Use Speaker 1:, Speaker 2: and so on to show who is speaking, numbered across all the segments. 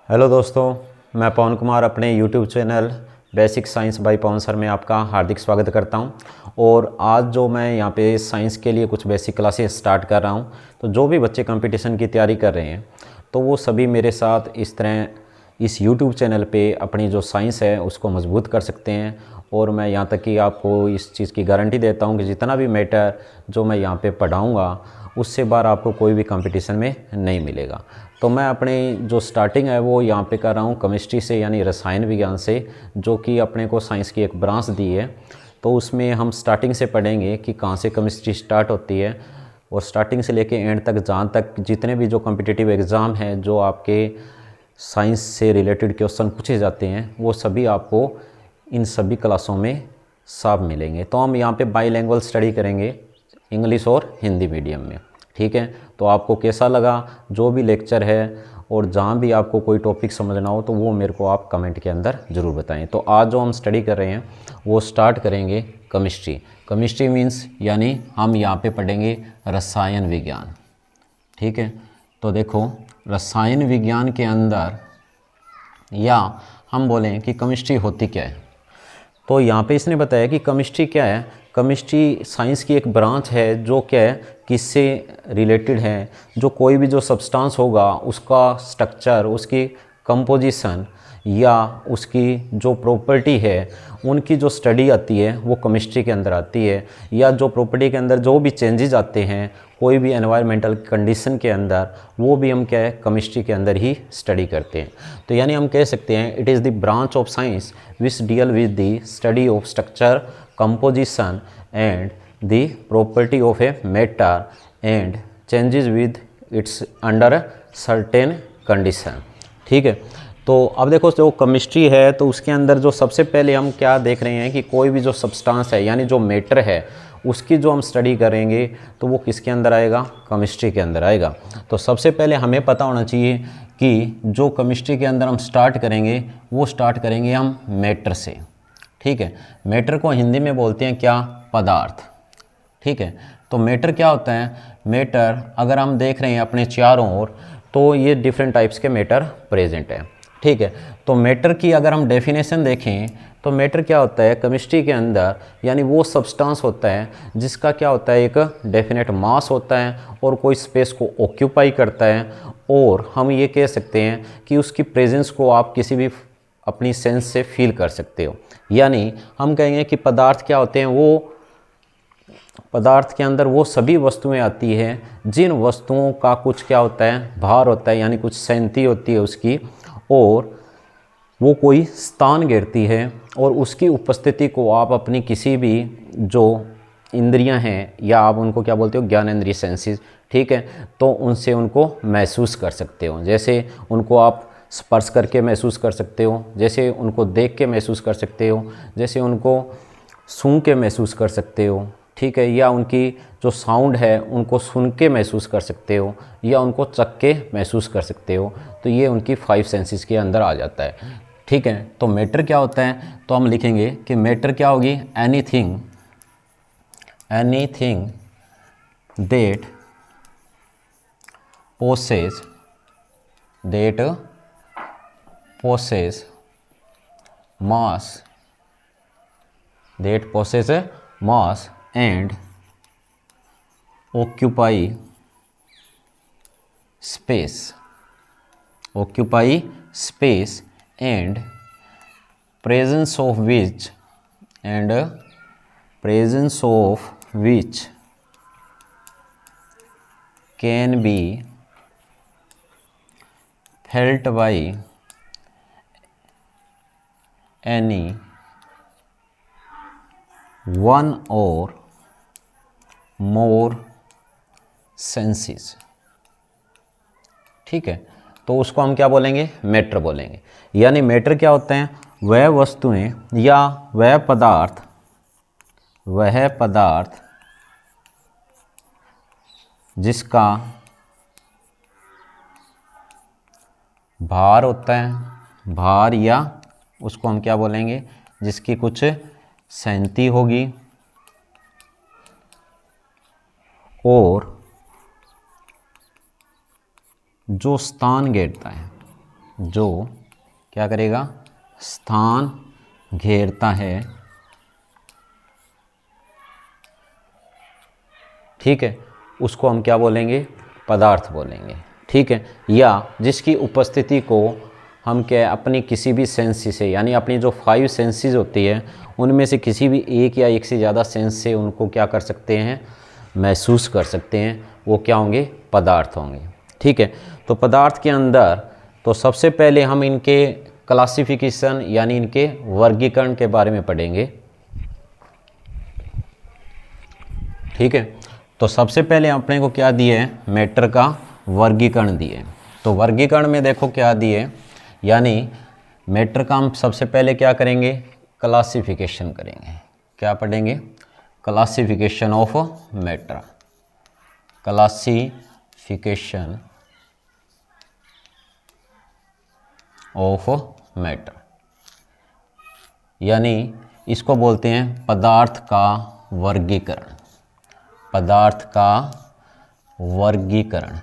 Speaker 1: Hello दोस्तों, मैं पवन कुमार अपने YouTube channel basic science by Pawan sir में आपका हार्दिक स्वागत करता हूं। और आज जो मैं यहां पे साइंस के लिए कुछ बेसिक क्लासेस स्टार्ट कर रहा हूं, तो जो भी बच्चे कंपटीशन की तैयारी कर रहे हैं तो वो सभी मेरे साथ इस तरह इस यूट्यूब चैनल पे अपनी जो साइंस है उसको मजबूत कर सकते हैं। और मैं यहाँ तक कि आपको इस चीज़ की गारंटी देता हूँ कि जितना भी मैटर जो मैं यहाँ पे पढ़ाऊँगा उससे बार आपको कोई भी कंपटीशन में नहीं मिलेगा। तो मैं अपनी जो स्टार्टिंग है वो यहाँ पे कर रहा हूँ केमिस्ट्री से, यानी रसायन विज्ञान से, जो कि अपने को साइंस की एक ब्रांच दी है। तो उसमें हम स्टार्टिंग से पढ़ेंगे कि कहाँ से केमिस्ट्री स्टार्ट होती है और स्टार्टिंग से लेके एंड तक, जहाँ तक जितने भी जो कॉम्पिटिटिव एग्ज़ाम हैं जो आपके साइंस से रिलेटेड क्वेश्चन पूछे जाते हैं वो सभी आपको इन सभी क्लासों में साफ मिलेंगे। तो हम यहाँ पे बाईलैंग्वेज स्टडी करेंगे, इंग्लिश और हिंदी मीडियम में। ठीक है, तो आपको कैसा लगा जो भी लेक्चर है, और जहाँ भी आपको कोई टॉपिक समझना हो तो वो मेरे को आप कमेंट के अंदर ज़रूर बताएं। तो आज जो हम स्टडी कर रहे हैं वो स्टार्ट करेंगे केमिस्ट्री। केमिस्ट्री मीन्स यानी हम यहाँ पे पढ़ेंगे रसायन विज्ञान। ठीक है, तो देखो रसायन विज्ञान के अंदर, या हम बोलें कि केमिस्ट्री होती क्या है, तो यहाँ पे इसने बताया कि केमिस्ट्री क्या है। केमिस्ट्री साइंस की एक ब्रांच है जो क्या है, किससे रिलेटेड है, जो कोई भी जो सब्सटेंस होगा उसका स्ट्रक्चर, उसकी कंपोजिशन या उसकी जो प्रॉपर्टी है उनकी जो स्टडी आती है वो केमिस्ट्री के अंदर आती है। या जो प्रॉपर्टी के अंदर जो भी चेंजेस आते हैं कोई भी एनवायरमेंटल कंडीशन के अंदर, वो भी हम क्या है केमिस्ट्री के अंदर ही स्टडी करते हैं। तो यानी हम कह सकते हैं it is the branch of science which deal with the study of structure, composition and the property of a matter and changes with its under certain condition. ठीक है, तो अब देखो जो केमिस्ट्री है तो उसके अंदर जो सबसे पहले हम क्या देख रहे हैं कि कोई भी जो सब्सटेंस है यानी जो मैटर है उसकी जो हम स्टडी करेंगे तो वो किसके अंदर आएगा, केमिस्ट्री के अंदर आएगा। तो सबसे पहले हमें पता होना चाहिए कि जो केमिस्ट्री के अंदर हम स्टार्ट करेंगे वो स्टार्ट करेंगे हम मैटर से। ठीक है, मैटर को हिंदी में बोलते हैं क्या, पदार्थ। ठीक है, तो मैटर क्या होता है, मैटर अगर हम देख रहे हैं अपने चारों ओर तो ये डिफरेंट टाइप्स के मैटर प्रेजेंट है। ठीक है, तो मैटर की अगर हम डेफिनेशन देखें तो मैटर क्या होता है केमिस्ट्री के अंदर, यानी वो सब्सटेंस होता है जिसका क्या होता है एक डेफिनेट मास होता है और कोई स्पेस को ऑक्यूपाई करता है। और हम ये कह सकते हैं कि उसकी प्रेजेंस को आप किसी भी अपनी सेंस से फील कर सकते हो। यानी हम कहेंगे कि पदार्थ क्या होते हैं, वो पदार्थ के अंदर वो सभी वस्तुएं आती हैं जिन वस्तुओं का कुछ क्या होता है, भार होता है, यानी कुछ सेंती होती है उसकी, और वो कोई स्थान घेरती है और उसकी उपस्थिति को आप अपनी किसी भी जो इंद्रियां हैं, या आप उनको क्या बोलते हो, ज्ञानेंद्रिय सेंसेस, ठीक है, तो उनसे उनको महसूस कर सकते हो। जैसे उनको आप स्पर्श करके महसूस कर सकते हो, जैसे उनको देख के महसूस कर सकते हो, जैसे उनको सूंघ के महसूस कर सकते हो। ठीक है, या उनकी जो साउंड है उनको सुन के महसूस कर सकते हो, या उनको चख के महसूस कर सकते हो। तो ये उनकी 5 सेंसेस के अंदर आ जाता है। ठीक है, तो मैटर क्या होता है, तो हम लिखेंगे कि मैटर क्या होगी, anything that possess mass and occupy space and presence of which can be felt by any one or more senses। ठीक है, तो उसको हम क्या बोलेंगे, मैटर बोलेंगे। यानी मैटर क्या होते हैं, वह वस्तुएं या वह पदार्थ जिसका भार होता है, भार, या उसको हम क्या बोलेंगे, जिसकी कुछ सेंती होगी और जो स्थान घेरता है, जो क्या करेगा, स्थान घेरता है, ठीक है, उसको हम क्या बोलेंगे, पदार्थ बोलेंगे, ठीक है। या जिसकी उपस्थिति को हम क्या अपनी किसी भी सेंस से, यानी अपनी जो 5 सेंसेस होती है उनमें से किसी भी एक या एक से ज़्यादा सेंस से उनको क्या कर सकते हैं, महसूस कर सकते हैं, वो क्या होंगे, पदार्थ होंगे, ठीक है। तो पदार्थ के अंदर तो सबसे पहले हम इनके क्लासिफिकेशन यानी इनके वर्गीकरण के बारे में पढ़ेंगे, ठीक है। तो सबसे पहले अपने को क्या दिए है, मैटर का वर्गीकरण दिए। तो वर्गीकरण में देखो क्या दिए, यानी मैटर का हम सबसे पहले क्या करेंगे, क्लासिफिकेशन करेंगे। क्या पढ़ेंगे, classification of matter, classification of matter, यानी इसको बोलते हैं पदार्थ का वर्गीकरण, पदार्थ का वर्गीकरण।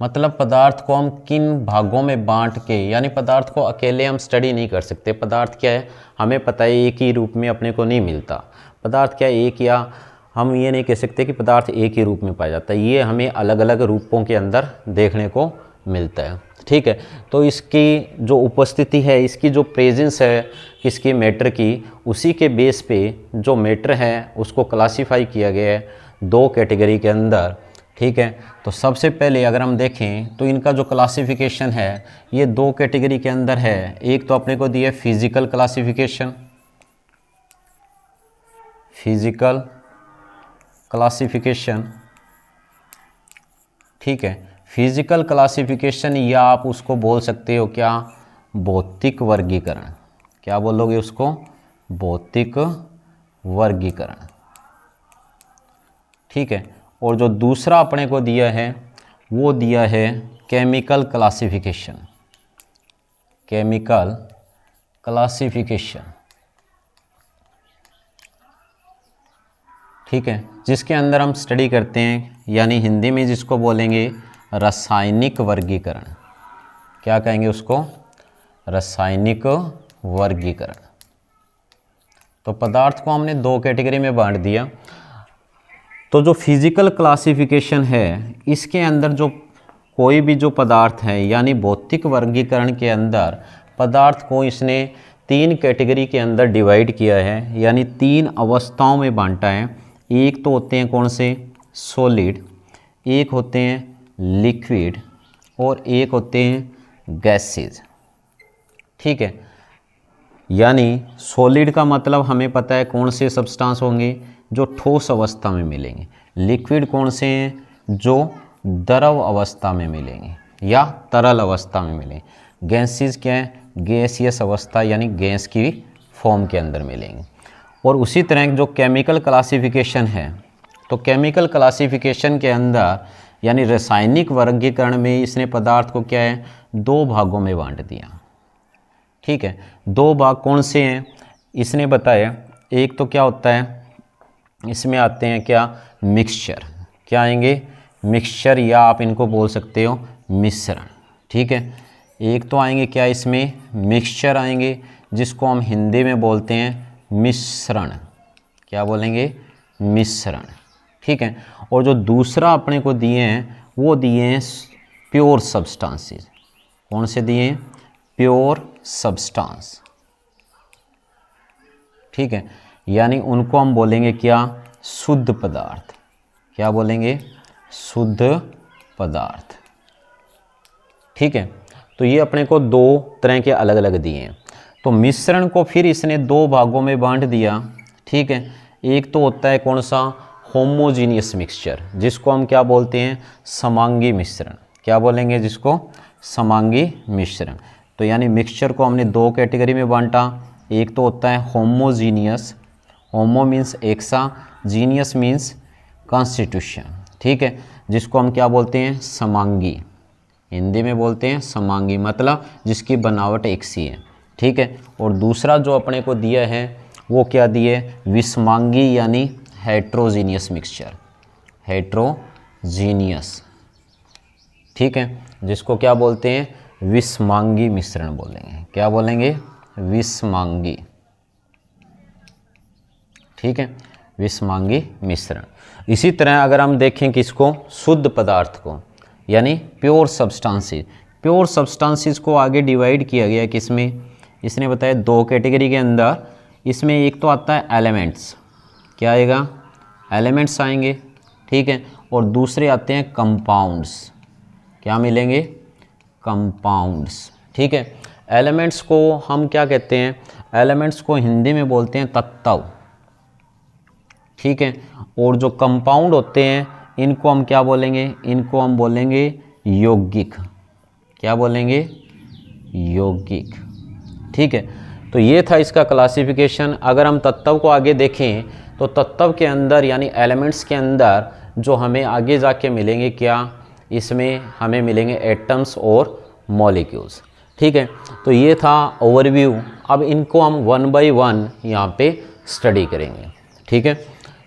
Speaker 1: मतलब पदार्थ को हम किन भागों में बांट के, यानी पदार्थ को अकेले हम स्टडी नहीं कर सकते। पदार्थ क्या है, हमें पता है एक ही रूप में अपने को नहीं मिलता। पदार्थ क्या है, एक, या हम ये नहीं कह सकते कि पदार्थ एक ही रूप में पाया जाता है, ये हमें अलग अलग रूपों के अंदर देखने को मिलता है, ठीक है। तो इसकी जो उपस्थिति है, इसकी जो प्रेजेंस है किसकी, मैटर की, उसी के बेस पे जो मैटर है उसको क्लासीफाई किया गया है 2 कैटेगरी के अंदर, ठीक है। तो सबसे पहले अगर हम देखें तो इनका जो क्लासिफिकेशन है ये 2 कैटेगरी के अंदर है। एक तो अपने को दिया फिजिकल क्लासिफिकेशन, फिजिकल क्लासिफिकेशन, ठीक है। फिजिकल क्लासिफिकेशन या आप उसको बोल सकते हो क्या, भौतिक वर्गीकरण। क्या बोलोगे उसको, भौतिक वर्गीकरण, ठीक है। और जो दूसरा अपने को दिया है वो दिया है केमिकल क्लासिफिकेशन, केमिकल क्लासिफिकेशन, ठीक है, जिसके अंदर हम स्टडी करते हैं, यानी हिंदी में जिसको बोलेंगे रासायनिक वर्गीकरण। क्या कहेंगे उसको, रासायनिक वर्गीकरण। तो पदार्थ को हमने 2 कैटेगरी में बांट दिया। तो जो फिजिकल क्लासिफिकेशन है इसके अंदर जो कोई भी जो पदार्थ है, यानी भौतिक वर्गीकरण के अंदर पदार्थ को इसने 3 कैटेगरी के अंदर डिवाइड किया है, यानी 3 अवस्थाओं में बांटा है। एक तो होते हैं कौन से, सॉलिड, एक होते हैं लिक्विड, और एक होते हैं गैसेज, ठीक है। यानी सॉलिड का मतलब हमें पता है कौन से सब्सटेंस होंगे, जो ठोस अवस्था में मिलेंगे। लिक्विड कौन से हैं, जो द्रव अवस्था में मिलेंगे या तरल अवस्था में मिलेंगे। गैसेज क्या है, गैसियस अवस्था यानी गैस की फॉर्म के अंदर मिलेंगे। और उसी तरह जो केमिकल क्लासिफिकेशन है, तो केमिकल क्लासिफिकेशन के अंदर यानी रासायनिक वर्गीकरण में इसने पदार्थ को क्या है, 2 भागों में बांट दिया, ठीक है। 2 भाग कौन से हैं इसने बताया। एक तो क्या होता है, इसमें आते हैं क्या, मिक्सचर। क्या आएंगे, मिक्सचर, या आप इनको बोल सकते हो मिश्रण, ठीक है। एक तो आएंगे क्या, इसमें मिक्सचर आएंगे, जिसको हम हिंदी में बोलते हैं मिश्रण। क्या बोलेंगे, मिश्रण, ठीक है। और जो दूसरा अपने को दिए हैं वो दिए हैं प्योर सब्सटेंसेस। कौन से दिए हैं, प्योर सब्सटेंस, ठीक है। यानी उनको हम बोलेंगे क्या, शुद्ध पदार्थ। क्या बोलेंगे, शुद्ध पदार्थ, ठीक है। तो ये अपने को 2 तरह के अलग अलग दिए हैं। तो मिश्रण को फिर इसने 2 भागों में बांट दिया, ठीक है। एक तो होता है कौन सा, होमोजीनियस मिक्सचर, जिसको हम क्या बोलते हैं, समांगी मिश्रण। क्या बोलेंगे, जिसको समांगी मिश्रण। तो यानी मिक्सचर को हमने 2 कैटेगरी में बांटा। एक तो होता है होमोजीनियस, होमो मीन्स एक सा, जीनियस मीन्स कॉन्स्टिट्यूशन, ठीक है, जिसको हम क्या बोलते हैं, समांगी। हिंदी में बोलते हैं समांगी, मतलब जिसकी बनावट एक सी है, ठीक है। और दूसरा जो अपने को दिया है वो क्या दिए, विषमांगी यानी हेट्रोजीनियस मिक्सचर, हेट्रोजीनियस, ठीक है, जिसको क्या बोलते हैं, विषमांगी मिश्रण बोलेंगे। क्या बोलेंगे? विषमांगी। ठीक है, विषमांगी मिश्रण। इसी तरह अगर हम देखें किसको, शुद्ध पदार्थ को, यानी प्योर सब्सटेंसेस। प्योर सब्सटेंसेस को आगे डिवाइड किया गया किसमें, इसने बताया 2 कैटेगरी के अंदर। इसमें एक तो आता है एलिमेंट्स, क्या आएगा? एलिमेंट्स आएंगे। ठीक है, और दूसरे आते हैं कंपाउंड्स। क्या मिलेंगे? कंपाउंड्स। ठीक है, एलिमेंट्स को हम क्या कहते हैं? एलिमेंट्स को हिंदी में बोलते हैं तत्व। ठीक है, और जो कंपाउंड होते हैं इनको हम क्या बोलेंगे? इनको हम बोलेंगे यौगिक। क्या बोलेंगे? यौगिक। ठीक है, तो ये था इसका क्लासिफिकेशन। अगर हम तत्व को आगे देखें तो तत्व के अंदर यानी एलिमेंट्स के अंदर जो हमें आगे जाके मिलेंगे क्या, इसमें हमें मिलेंगे एटम्स और मॉलिक्यूल्स। ठीक है, तो ये था ओवरव्यू। अब इनको हम 1 बाय 1 यहाँ पे स्टडी करेंगे। ठीक है,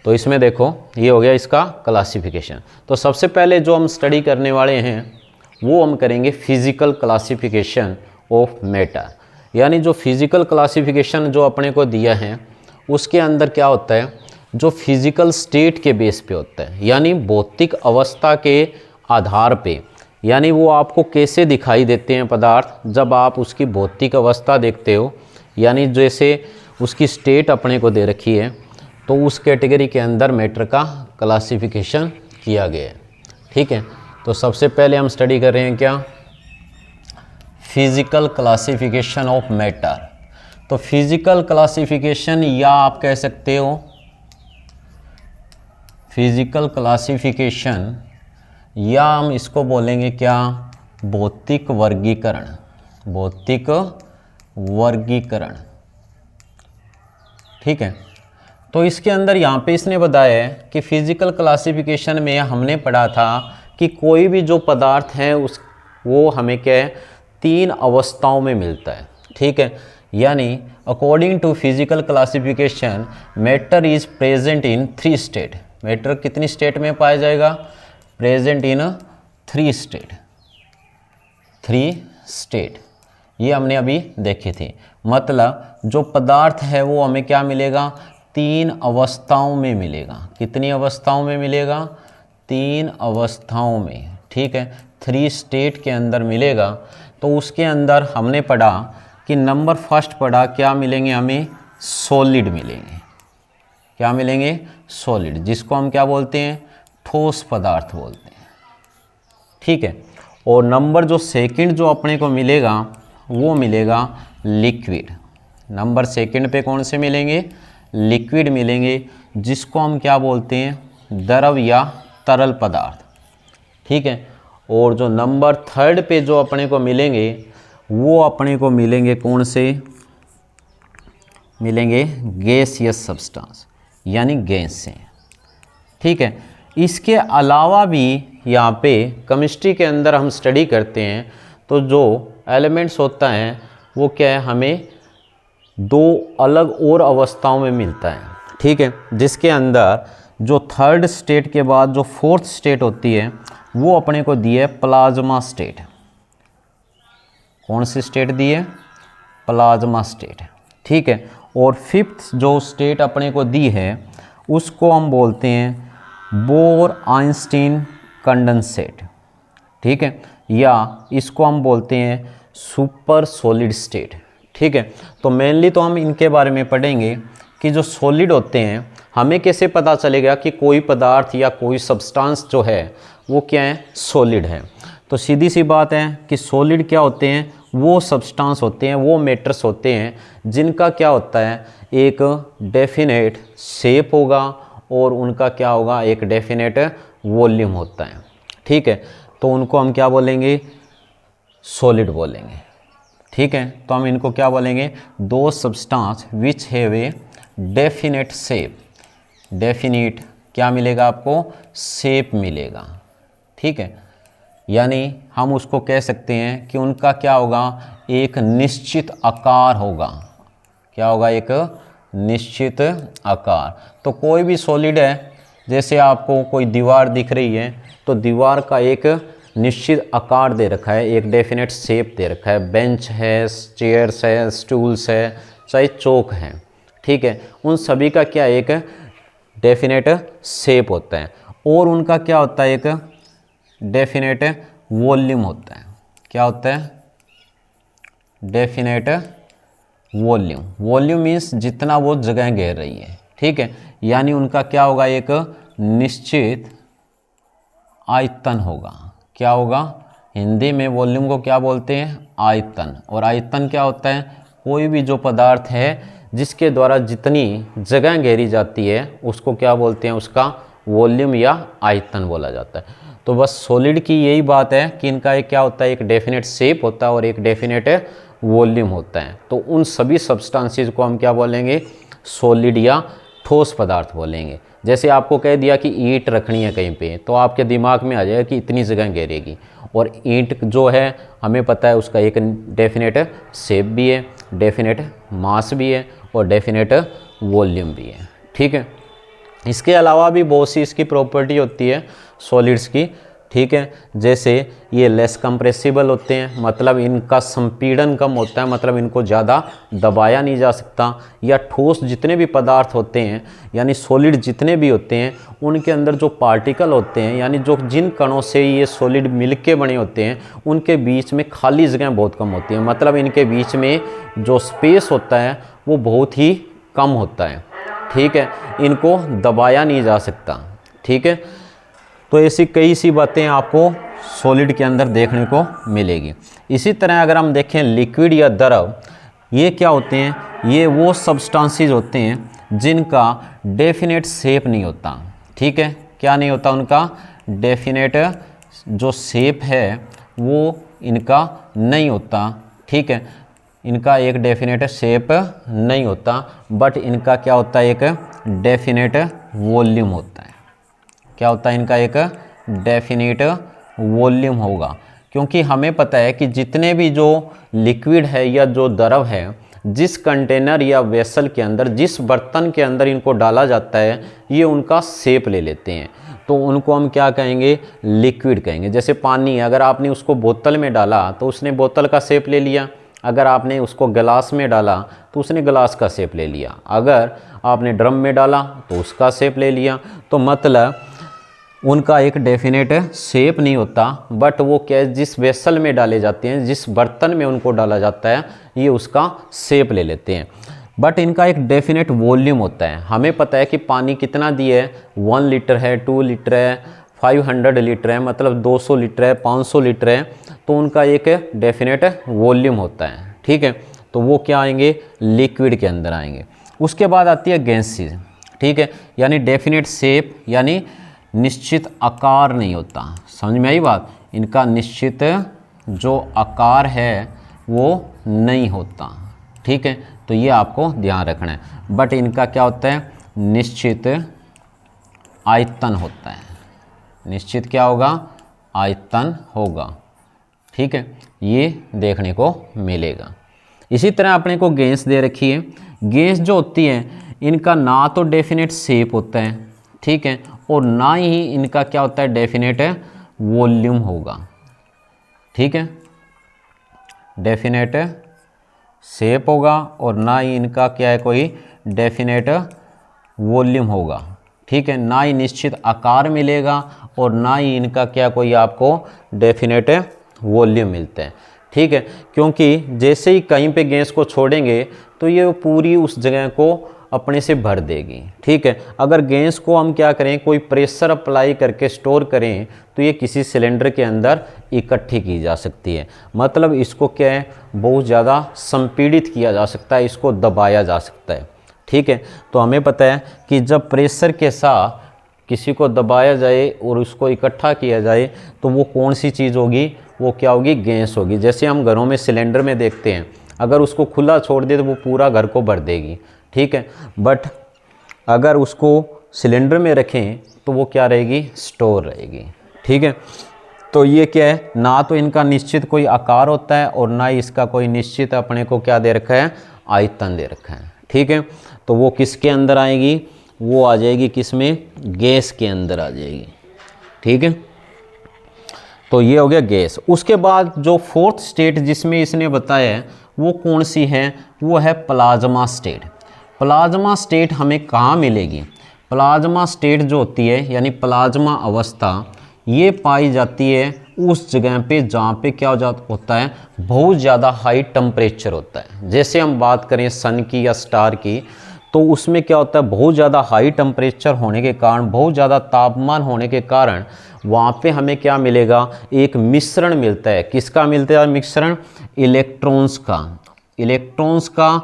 Speaker 1: तो इसमें देखो ये हो गया इसका क्लासिफिकेशन। तो सबसे पहले जो हम स्टडी करने वाले हैं वो हम करेंगे फिजिकल क्लासिफिकेशन ऑफ मैटर। यानी जो फिजिकल क्लासिफिकेशन जो अपने को दिया है उसके अंदर क्या होता है, जो फिजिकल स्टेट के बेस पे होता है, यानी भौतिक अवस्था के आधार पे, यानी वो आपको कैसे दिखाई देते हैं पदार्थ जब आप उसकी भौतिक अवस्था देखते हो, यानी जैसे उसकी स्टेट अपने को दे रखी है, तो उस कैटेगरी के अंदर मैटर का क्लासिफिकेशन किया गया है। ठीक है, तो सबसे पहले हम स्टडी कर रहे हैं क्या, फिजिकल क्लासिफिकेशन ऑफ मैटर। तो फिजिकल क्लासिफिकेशन या आप कह सकते हो फिजिकल क्लासिफिकेशन, या हम इसको बोलेंगे क्या, भौतिक वर्गीकरण। भौतिक वर्गीकरण। ठीक है, तो इसके अंदर यहाँ पे इसने बताया है कि फिजिकल क्लासिफिकेशन में हमने पढ़ा था कि कोई भी जो पदार्थ है वो हमें क्या है, 3 अवस्थाओं में मिलता है। ठीक है, यानी according to physical classification matter is present in 3 state. Matter कितनी स्टेट में पाया जाएगा? Present in 3 state. 3 स्टेट ये हमने अभी देखी थी। मतलब जो पदार्थ है वो हमें क्या मिलेगा, 3 अवस्थाओं में मिलेगा। कितनी अवस्थाओं में मिलेगा? 3 अवस्थाओं में। ठीक है, 3 स्टेट के अंदर मिलेगा। तो उसके अंदर हमने पढ़ा कि नंबर फर्स्ट पढ़ा क्या मिलेंगे हमें, सॉलिड मिलेंगे। क्या मिलेंगे? सॉलिड, जिसको हम क्या बोलते हैं, ठोस पदार्थ बोलते हैं। ठीक है, और नंबर जो सेकंड जो अपने को मिलेगा वो मिलेगा लिक्विड। नंबर सेकंड पे कौन से मिलेंगे? लिक्विड मिलेंगे, जिसको हम क्या बोलते हैं, द्रव या तरल पदार्थ। ठीक है, और जो नंबर थर्ड पे जो अपने को मिलेंगे वो अपने को मिलेंगे कौन से, मिलेंगे गैसियस सब्सटेंस, यानी गैस से। ठीक है, इसके अलावा भी यहाँ पे केमिस्ट्री के अंदर हम स्टडी करते हैं तो जो एलिमेंट्स होता है वो क्या है, हमें 2 अलग और अवस्थाओं में मिलता है। ठीक है, जिसके अंदर जो थर्ड स्टेट के बाद जो 4th स्टेट होती है वो अपने को दी है प्लाज्मा स्टेट। कौन सी स्टेट दी है? Plasma state. ठीक है, और 5th जो स्टेट अपने को दी है उसको हम बोलते हैं बोर आइंस्टीन कंडेंसेट। ठीक है, या इसको हम बोलते हैं सुपर सॉलिड स्टेट। ठीक है, तो मेनली तो हम इनके बारे में पढ़ेंगे कि जो सॉलिड होते हैं हमें कैसे पता चलेगा कि कोई पदार्थ या कोई सब्सटेंस जो है वो क्या है, सॉलिड है। तो सीधी सी बात है कि सॉलिड क्या होते हैं, वो सब्सटेंस होते हैं, वो मैटर्स होते हैं जिनका क्या होता है, एक डेफिनेट शेप होगा और उनका क्या होगा, एक डेफिनेट वॉल्यूम होता है। ठीक है, तो उनको हम क्या बोलेंगे, सॉलिड बोलेंगे। ठीक है, तो हम इनको क्या बोलेंगे, 2 substance which have a definite shape. Definite क्या मिलेगा आपको, शेप मिलेगा। ठीक है, यानी हम उसको कह सकते हैं कि उनका क्या होगा, एक निश्चित आकार होगा। क्या होगा, एक निश्चित आकार। तो कोई भी सॉलिड है, जैसे आपको कोई दीवार दिख रही है तो दीवार का एक निश्चित आकार दे रखा है, एक डेफिनेट शेप दे रखा है, बेंच है, चेयर्स है, स्टूल्स है, चाहे चौक है, ठीक है, उन सभी का क्या एक डेफिनेट शेप होता है और उनका क्या होता है, एक डेफिनेट वॉल्यूम होता है। क्या होता है? Definite volume. वॉल्यूम मीन्स जितना वो जगह घेर रही है, ठीक है, यानी उनका क्या होगा, एक निश्चित आयतन होगा। क्या होगा? हिंदी में वॉल्यूम को क्या बोलते हैं? आयतन। और आयतन क्या होता है? कोई भी जो पदार्थ है जिसके द्वारा जितनी जगह घेरी जाती है उसको क्या बोलते हैं? उसका वॉल्यूम या आयतन बोला जाता है। तो बस सॉलिड की यही बात है कि इनका एक क्या होता है, एक डेफिनेट शेप होता है और एक डेफिनेट वॉल्यूम होता है। तो उन सभी सब्सटेंसेस को हम क्या बोलेंगे? सॉलिड या ठोस पदार्थ बोलेंगे। जैसे आपको कह दिया कि ईंट रखनी है कहीं पे, तो आपके दिमाग में आ जाएगा कि इतनी जगह घेरेगी, और ईंट जो है हमें पता है उसका एक डेफिनेट शेप भी है, डेफिनेट मास भी है और डेफिनेट वॉल्यूम भी है, ठीक है। इसके अलावा भी बहुत सी इसकी प्रॉपर्टी होती है सॉलिड्स की, ठीक है। जैसे ये लेस कंप्रेसिबल होते हैं, मतलब इनका संपीड़न कम होता है, मतलब इनको ज़्यादा दबाया नहीं जा सकता। या ठोस जितने भी पदार्थ होते हैं, यानी सॉलिड जितने भी होते हैं, उनके अंदर जो पार्टिकल होते हैं, यानी जो जिन कणों से ये सॉलिड मिलके बने होते हैं, उनके बीच में खाली जगह बहुत कम होती है। मतलब इनके बीच में जो स्पेस होता है वो बहुत ही कम होता है, ठीक है। इनको दबाया नहीं जा सकता, ठीक है। तो ऐसी कई सी बातें आपको सॉलिड के अंदर देखने को मिलेगी। इसी तरह अगर हम देखें लिक्विड या द्रव, ये क्या होते हैं? ये वो सब्सटेंसेस होते हैं जिनका डेफिनेट शेप नहीं होता, ठीक है। क्या नहीं होता? उनका डेफिनेट जो शेप है वो इनका नहीं होता, ठीक है। इनका एक डेफिनेट शेप नहीं होता, बट इनका क्या होता है? एक डेफिनेट वॉल्यूम होता है। क्या होता है? इनका एक डेफिनेट वॉल्यूम होगा, क्योंकि हमें पता है कि जितने भी जो लिक्विड है या जो द्रव है, जिस कंटेनर या वेसल के अंदर, जिस बर्तन के अंदर इनको डाला जाता है, ये उनका शेप ले लेते हैं। तो उनको हम क्या कहेंगे? लिक्विड कहेंगे। जैसे पानी, अगर आपने उसको बोतल में डाला तो उसने बोतल का शेप ले लिया। अगर आपने उसको गिलास में डाला तो उसने गिलास का शेप ले लिया। अगर आपने ड्रम में डाला तो उसका शेप ले लिया। तो मतलब उनका एक डेफिनेट शेप नहीं होता, बट वो क्या है, जिस वेसल में डाले जाते हैं, जिस बर्तन में उनको डाला जाता है, ये उसका शेप ले लेते हैं। बट इनका एक डेफिनेट वॉल्यूम होता है। हमें पता है कि पानी कितना दिया है, 1 लीटर है, 2 लीटर है, 500 लीटर है, मतलब 200 लीटर है, 500 लीटर है। तो उनका एक डेफिनेट वॉल्यूम होता है, ठीक है। तो वो क्या आएंगे? लिक्विड के अंदर आएंगे। उसके बाद आती है गैसेस, ठीक है, यानी डेफिनेट शेप, यानी निश्चित आकार नहीं होता। समझ में आई बात? इनका निश्चित जो आकार है वो नहीं होता, ठीक है। तो ये आपको ध्यान रखना है। बट इनका क्या होता है? निश्चित आयतन होता है। निश्चित क्या होगा? आयतन होगा, ठीक है। ये देखने को मिलेगा। इसी तरह अपने को गैस दे रखी है। गैस जो होती है, इनका ना तो डेफिनेट शेप होता है, ठीक है, और ना ही इनका क्या होता है? डेफिनेट वॉल्यूम होगा, ठीक है। डेफिनेट शेप होगा और ना ही इनका क्या है, कोई डेफिनेट वॉल्यूम होगा, ठीक है। ना ही निश्चित आकार मिलेगा और ना ही इनका क्या कोई आपको डेफिनेट वॉल्यूम मिलते हैं, ठीक है। क्योंकि जैसे ही कहीं पे गैस को छोड़ेंगे तो ये पूरी उस जगह को अपने से भर देगी, ठीक है। अगर गैस को हम क्या करें, कोई प्रेशर अप्लाई करके स्टोर करें तो ये किसी सिलेंडर के अंदर इकट्ठी की जा सकती है। मतलब इसको क्या है, बहुत ज़्यादा संपीड़ित किया जा सकता है, इसको दबाया जा सकता है, ठीक है। तो हमें पता है कि जब प्रेशर के साथ किसी को दबाया जाए और उसको इकट्ठा किया जाए तो वो कौन सी चीज़ होगी? वो क्या होगी? गैस होगी। जैसे हम घरों में सिलेंडर में देखते हैं, अगर उसको खुला छोड़ दे तो वो पूरा घर को भर देगी, ठीक है। बट अगर उसको सिलेंडर में रखें तो वो क्या रहेगी? स्टोर रहेगी, ठीक है। तो ये क्या है, ना तो इनका निश्चित कोई आकार होता है और ना ही इसका कोई निश्चित अपने को क्या दे रखा है? आयतन दे रखा है, ठीक है। तो वो किसके अंदर आएगी? वो आ जाएगी किस में? गैस के अंदर आ जाएगी, ठीक है। तो ये हो गया गैस। उसके बाद जो फोर्थ स्टेट जिसमें इसने बताया है वो कौन सी है, वो है प्लाज्मा स्टेट। प्लाज्मा स्टेट हमें कहाँ मिलेगी? प्लाज्मा स्टेट जो होती है यानी प्लाज्मा अवस्था, ये पाई जाती है उस जगह पे जहाँ पे क्या होता है, बहुत ज़्यादा हाई टेम्परेचर होता है। जैसे हम बात करें सन की या स्टार की, तो उसमें क्या होता है, बहुत ज़्यादा हाई टेम्परेचर होने के कारण, बहुत ज़्यादा तापमान होने के कारण वहाँ पे हमें क्या मिलेगा, एक मिश्रण मिलता है। किसका मिलता है मिश्रण? इलेक्ट्रॉन्स का। इलेक्ट्रॉन्स का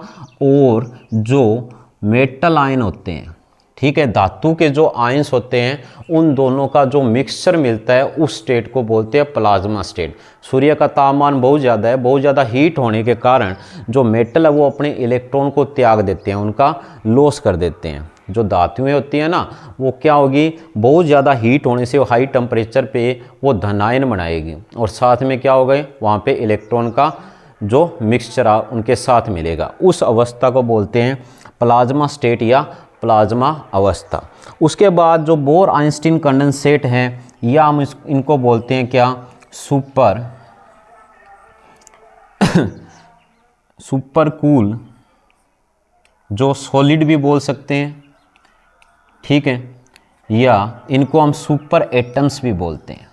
Speaker 1: और जो मेटल आयन होते हैं, ठीक है, धातु के जो आयंस होते हैं, उन दोनों का जो मिक्सचर मिलता है उस स्टेट को बोलते हैं प्लाज्मा स्टेट। सूर्य का तापमान बहुत ज़्यादा है, बहुत ज़्यादा हीट होने के कारण जो मेटल है वो अपने इलेक्ट्रॉन को त्याग देते हैं, उनका लॉस कर देते हैं। जो धातुएं होती हैं ना, वो क्या होगी, बहुत ज़्यादा हीट होने से हाई टेम्परेचर पे वो धनायन बनाएगी और साथ में क्या हो गए, वहाँ पे इलेक्ट्रॉन का जो मिक्सचर उनके साथ मिलेगा। उस अवस्था को बोलते हैं प्लाज्मा स्टेट या प्लाज्मा अवस्था। उसके बाद जो बोर आइंस्टीन कंडेंसेट है, या हम इनको बोलते हैं क्या, सुपर कूल, जो सॉलिड भी बोल सकते हैं, ठीक है, या इनको हम सुपर एटम्स भी बोलते हैं।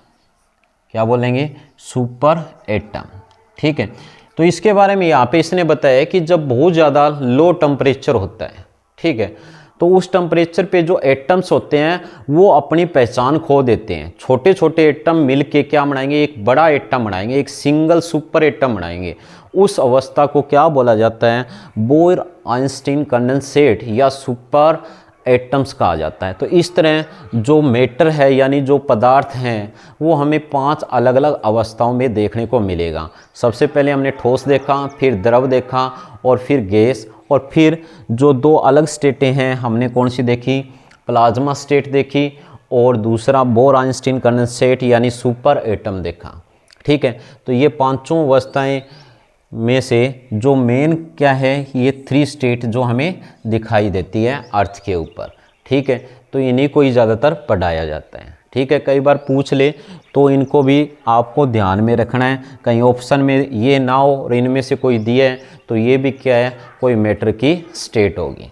Speaker 1: क्या बोलेंगे? सुपर एटम, ठीक है। तो इसके बारे में यहाँ पे इसने बताया कि जब बहुत ज़्यादा लो टेम्परेचर होता है, ठीक है, तो उस टेम्परेचर पे जो एटम्स होते हैं वो अपनी पहचान खो देते हैं। छोटे छोटे एटम मिलके क्या बनाएंगे, एक बड़ा एटम बनाएंगे, एक सिंगल सुपर एटम बनाएंगे। उस अवस्था को क्या बोला जाता है, बोर आइंस्टीन कंडेंसेट या सुपर एटम्स कहा जाता है। तो इस तरह जो मैटर है यानी जो पदार्थ हैं वो हमें 5 अलग अलग अवस्थाओं में देखने को मिलेगा। सबसे पहले हमने ठोस देखा, फिर द्रव देखा, और फिर गैस, और फिर जो 2 अलग स्टेटें हैं हमने कौन सी देखी, प्लाज्मा स्टेट देखी, और दूसरा बोर आइंस्टीन कंडेंसेट यानी सुपर एटम देखा, ठीक है। तो ये 5 अवस्थाएं में से जो मेन क्या है, ये 3 स्टेट जो हमें दिखाई देती है अर्थ के ऊपर, ठीक है। तो इन्हीं को ही ज़्यादातर पढ़ाया जाता है, ठीक है। कई बार पूछ ले तो इनको भी आपको ध्यान में रखना है, कहीं ऑप्शन में ये ना हो और इनमें से कोई दिया है तो ये भी क्या है, कोई मैटर की स्टेट होगी,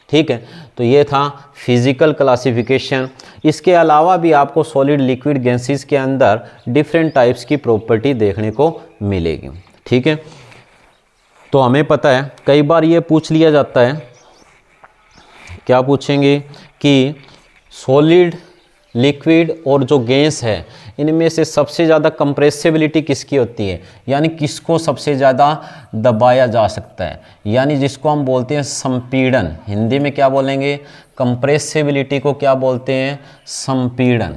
Speaker 1: ठीक है। तो ये था फिज़िकल क्लासिफिकेशन। इसके अलावा भी आपको सॉलिड, लिक्विड, गैसेस के अंदर डिफरेंट टाइप्स की प्रॉपर्टी देखने को मिलेगी, ठीक है। तो हमें पता है कई बार ये पूछ लिया जाता है, क्या पूछेंगे कि सॉलिड, लिक्विड और जो गैस है इनमें से सबसे ज़्यादा कंप्रेसिबिलिटी किसकी होती है, यानी किसको सबसे ज़्यादा दबाया जा सकता है, यानी जिसको हम बोलते हैं संपीड़न। हिंदी में क्या बोलेंगे, कंप्रेसिबिलिटी को क्या बोलते हैं, संपीड़न,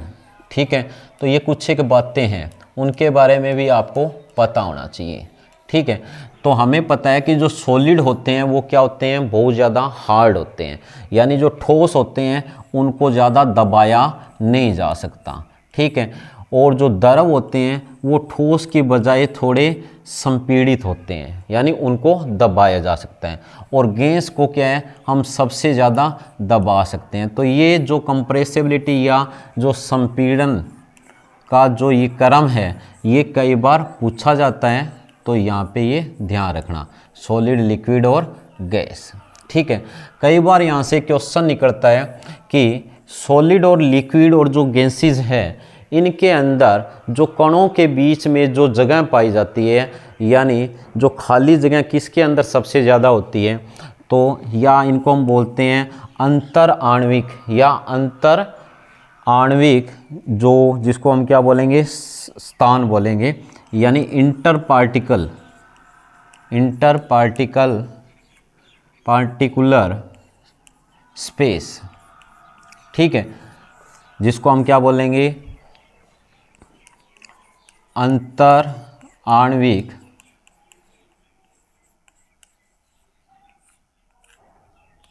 Speaker 1: ठीक है। तो ये कुछ एक बातें हैं, उनके बारे में भी आपको पता होना चाहिए, ठीक है। तो हमें पता है कि जो सॉलिड होते हैं वो क्या होते हैं, बहुत ज़्यादा हार्ड होते हैं, यानी जो ठोस होते हैं उनको ज़्यादा दबाया नहीं जा सकता, ठीक है। और जो द्रव होते हैं वो ठोस की बजाय थोड़े संपीड़ित होते हैं, यानी उनको दबाया जा सकता है। और गैस को क्या है, हम सबसे ज़्यादा दबा सकते हैं। तो ये जो कंप्रेसिबिलिटी या जो संपीड़न का जो ये क्रम है, ये कई बार पूछा जाता है, तो यहाँ पे ये ध्यान रखना, सॉलिड, लिक्विड और गैस, ठीक है। कई बार यहाँ से क्वेश्चन निकलता है कि सॉलिड और लिक्विड और जो गैसेस है इनके अंदर जो कणों के बीच में जो जगह पाई जाती है, यानी जो खाली जगह किसके अंदर सबसे ज़्यादा होती है, तो या इनको हम बोलते हैं अंतर आणविक या अंतर आणविक, जो जिसको हम क्या बोलेंगे, स्थान बोलेंगे, यानी इंटर पार्टिकुलर स्पेस, ठीक है, जिसको हम क्या बोलेंगे, अंतर आणविक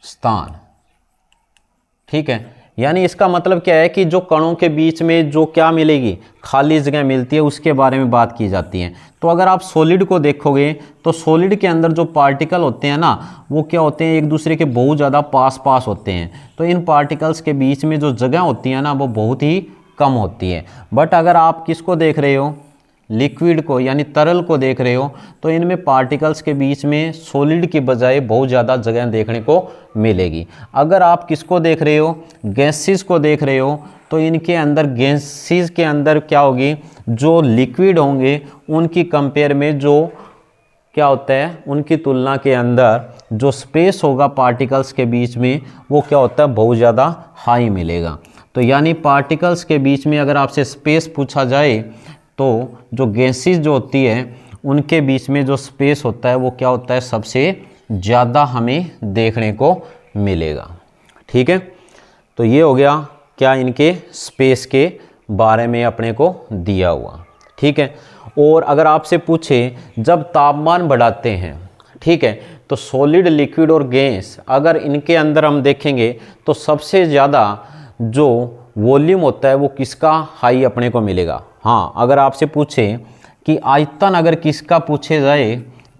Speaker 1: स्थान, ठीक है। यानी इसका मतलब क्या है कि जो कणों के बीच में जो क्या मिलेगी, खाली जगह मिलती है, उसके बारे में बात की जाती है। तो अगर आप सॉलिड को देखोगे तो सॉलिड के अंदर जो पार्टिकल होते हैं ना, वो क्या होते हैं, एक दूसरे के बहुत ज़्यादा पास होते हैं। तो इन पार्टिकल्स के बीच में जो जगह होती है ना, वो बहुत ही कम होती है। बट अगर आप किसको देख रहे हो, लिक्विड को यानी तरल को देख रहे हो, तो इनमें पार्टिकल्स के बीच में सॉलिड की बजाय बहुत ज़्यादा जगह देखने को मिलेगी। अगर आप किसको देख रहे हो, गैसेस को देख रहे हो, तो इनके अंदर गैसेस के अंदर क्या होगी, जो लिक्विड होंगे उनकी कंपेयर में जो क्या होता है, उनकी तुलना के अंदर जो स्पेस होगा पार्टिकल्स के बीच में वो क्या होता है, बहुत ज़्यादा हाई मिलेगा। तो यानी पार्टिकल्स के बीच में अगर आपसे स्पेस पूछा जाए तो जो गैसेस जो होती है उनके बीच में जो स्पेस होता है वो क्या होता है, सबसे ज़्यादा हमें देखने को मिलेगा। ठीक है, तो ये हो गया क्या इनके स्पेस के बारे में अपने को दिया हुआ। ठीक है, और अगर आपसे पूछे जब तापमान बढ़ाते हैं, ठीक है, तो सॉलिड, लिक्विड और गैस अगर इनके अंदर हम देखेंगे तो सबसे ज़्यादा जो वॉल्यूम होता है वो किसका हाई अपने को मिलेगा। हाँ, अगर आपसे पूछे कि आयतन अगर किसका पूछे जाए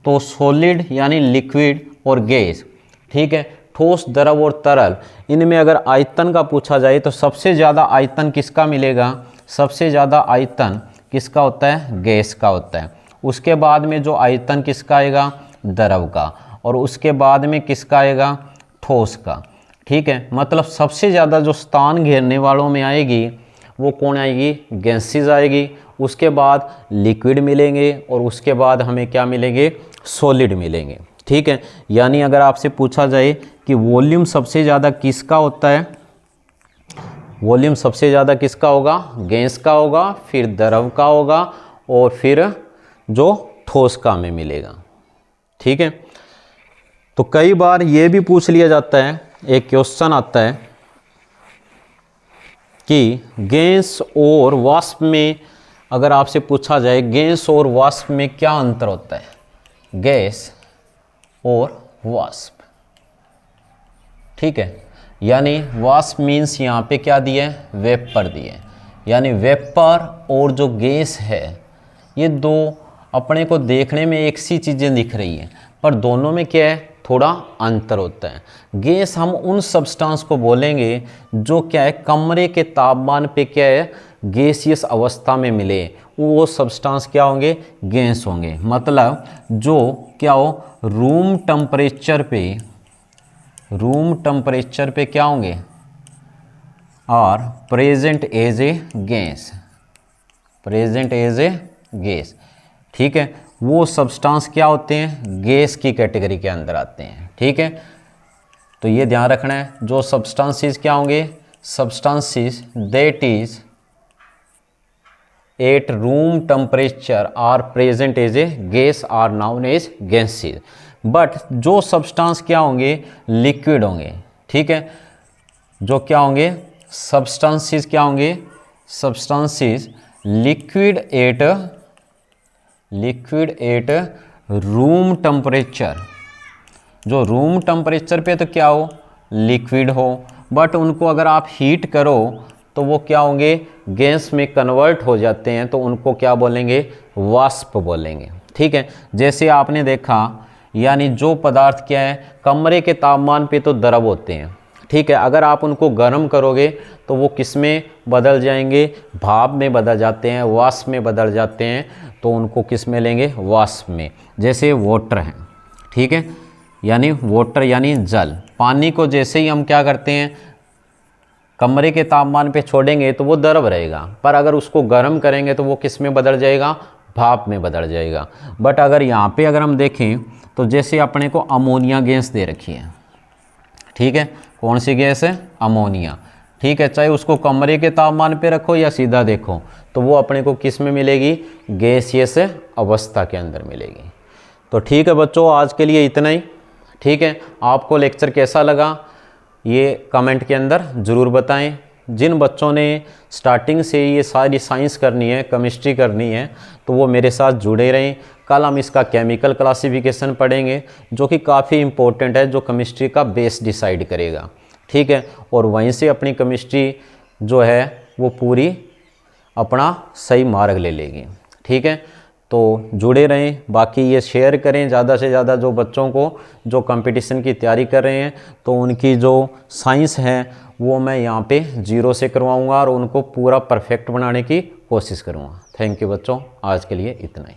Speaker 1: तो सॉलिड यानी लिक्विड और गैस, ठीक है, ठोस, द्रव और तरल, इनमें अगर आयतन का पूछा जाए तो सबसे ज़्यादा आयतन किसका मिलेगा, सबसे ज़्यादा आयतन किसका होता है, गैस का होता है। उसके बाद में जो आयतन किसका आएगा, द्रव का, और उसके बाद में किसका आएगा, ठोस का। ठीक है, मतलब सबसे ज़्यादा जो स्थान घेरने वालों में आएगी वो कौन आएगी, गैसेस आएगी। उसके बाद लिक्विड मिलेंगे और उसके बाद हमें क्या मिलेंगे, सॉलिड मिलेंगे। ठीक है, यानी अगर आपसे पूछा जाए कि वॉल्यूम सबसे ज़्यादा किसका होता है, वॉल्यूम सबसे ज़्यादा किसका होगा, गैस का होगा, फिर द्रव का होगा और फिर जो ठोस का हमें मिलेगा। ठीक है, तो कई बार ये भी पूछ लिया जाता है, एक क्वेश्चन आता है कि गैस और वाष्प में अगर आपसे पूछा जाए गैस और वाष्प में क्या अंतर होता है, गैस और वाष्प। ठीक है, यानी वाष्प मीन्स यहाँ पे क्या दिए, वेपर दिए, यानी वेपर और जो गैस है ये दो अपने को देखने में एक सी चीज़ें दिख रही हैं पर दोनों में क्या है, थोड़ा अंतर होता है। गैस हम उन सब्सटेंस को बोलेंगे जो क्या है, कमरे के तापमान पे क्या है, गैसियस अवस्था में मिले, वो सब्सटेंस क्या होंगे, गैस होंगे। मतलब जो क्या हो, रूम टेम्परेचर पे क्या होंगे, are present as a gas, present as a gas. ठीक है, वो सब्सटेंस क्या होते हैं, गैस की कैटेगरी के अंदर आते हैं। ठीक है, तो ये ध्यान रखना है, जो सब्सटेंसेस क्या होंगे, substances that is at room temperature are present as a gas are known as gases. But जो सब्सटेंस क्या होंगे, लिक्विड होंगे। ठीक है, जो क्या होंगे, सब्सटेंसेस क्या होंगे, substances liquid at room temperature, जो रूम टेम्परेचर पे तो क्या हो, लिक्विड हो, बट उनको अगर आप हीट करो तो वो क्या होंगे, गैस में कन्वर्ट हो जाते हैं, तो उनको क्या बोलेंगे, वाष्प बोलेंगे। ठीक है, जैसे आपने देखा, यानी जो पदार्थ क्या है, कमरे के तापमान पे तो द्रव होते हैं। ठीक है, अगर आप उनको गर्म करोगे तो वो किस में बदल जाएंगे, भाप में बदल जाते हैं, वाष्प में बदल जाते हैं, तो उनको किस में लेंगे, वाष्प में। जैसे वाटर है, ठीक है, यानी वाटर यानी जल, पानी को जैसे ही हम क्या करते हैं, कमरे के तापमान पे छोड़ेंगे तो वो द्रव रहेगा, पर अगर उसको गर्म करेंगे तो वो किस में बदल जाएगा, भाप में बदल जाएगा। बट अगर यहाँ पे अगर हम देखें तो जैसे अपने को अमोनिया गैस दे रखी है, ठीक है, कौन सी गैस है, अमोनिया। ठीक है, चाहे उसको कमरे के तापमान पे रखो या सीधा देखो तो वो अपने को किस में मिलेगी, गैसियस अवस्था के अंदर मिलेगी। तो ठीक है बच्चों, आज के लिए इतना ही। ठीक है, आपको लेक्चर कैसा लगा ये कमेंट के अंदर ज़रूर बताएं। जिन बच्चों ने स्टार्टिंग से ये सारी साइंस करनी है, केमिस्ट्री करनी है, तो वो मेरे साथ जुड़े रहें। कल हम इसका केमिकल क्लासिफिकेशन पढ़ेंगे जो कि काफ़ी इम्पोर्टेंट है, जो केमिस्ट्री का बेस डिसाइड करेगा। ठीक है, और वहीं से अपनी केमिस्ट्री जो है वो पूरी अपना सही मार्ग ले लेगी। ठीक है, तो जुड़े रहें। बाकी ये शेयर करें ज़्यादा से ज़्यादा जो बच्चों को जो कंपटीशन की तैयारी कर रहे हैं, तो उनकी जो साइंस है वो मैं यहाँ पे 0 से करवाऊँगा और उनको पूरा परफेक्ट बनाने की कोशिश करूँगा। थैंक यू बच्चों, आज के लिए इतना ही।